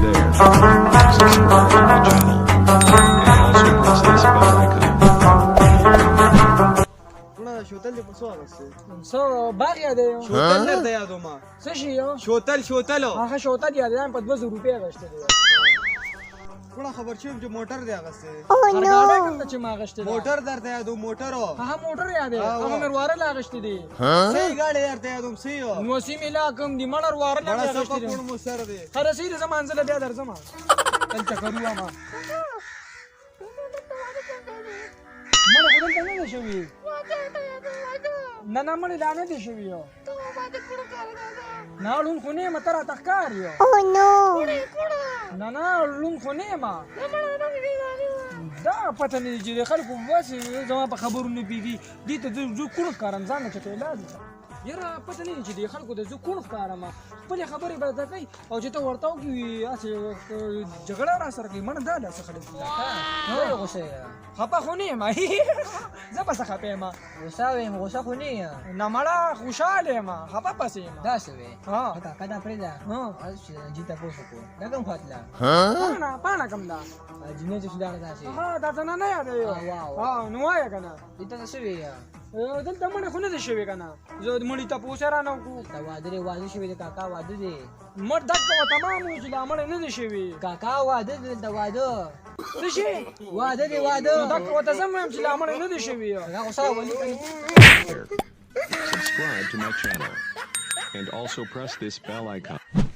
there. Subscribe to my channel. And also press this bell icon. شوتل دې په څو اغستی څه باغ یادوم شوتل درته یادوم څه شي یو شوتل هغه شوتل یادوم په 200 روپۍ اغشتی دی ټوله خبر شوم چې موټر دی اغستی هرګاډی کوم چې ما اغشتی دی موټر درته یادوم موټر هغه موټر یادوي هغه مې واره لا اغشتی دی صحیح ګاډی درته یادوم صحیح نو سیمې لا کوم دی مړر واره لا بڑا اغشتی سپا دی کون مو سر دی هر سید زمان زله بیا درځم دلته کړو ما مړ خدای ته نه شوی نه مړ لا نه شوی یو نه لون خو نه متره تخکار یو نه لون خو نه ما دا پته نه چې خلکو بس زما په خبرونه پیږي دې ته زه کوڼ ښکارم ځان ته ته علاج یاره پته نه چې د خلکو د زه کوڼ ښکارم خپلې خبرې به درته کوي او چې ته ورته وکړي هسې جګړه را سره کوي منه دا داسې خلک دي غوسه خپه خو نه یم زه به څه خپه یم غوسه ویم غوسه خو نه یم نه مړه خوشحاله یم خپه پسې یم داسې وې کاکا دا پرېږده چې جي تپوس وکړو دا کوم خوا تله پاڼه کوم ده جینۍ چې سوداړه داسې دا څه نه یادوي نو وایه که نه دلته څه وې دلته مړې خو نه دی شوې که نه زه مړي تپوس یې رانه وکړو دا واده دی واده شوی دی کاکا واده دی مړ دکه و تمام و چې لا مړې نه دی شوې کاکا واده دی دلته واده څه شي واده دی واده دکه و ته زه وایم چې لا مړې نه دی شوې هغه غوسه ولي کوي Subscribe to my channel. And also press this bell icon.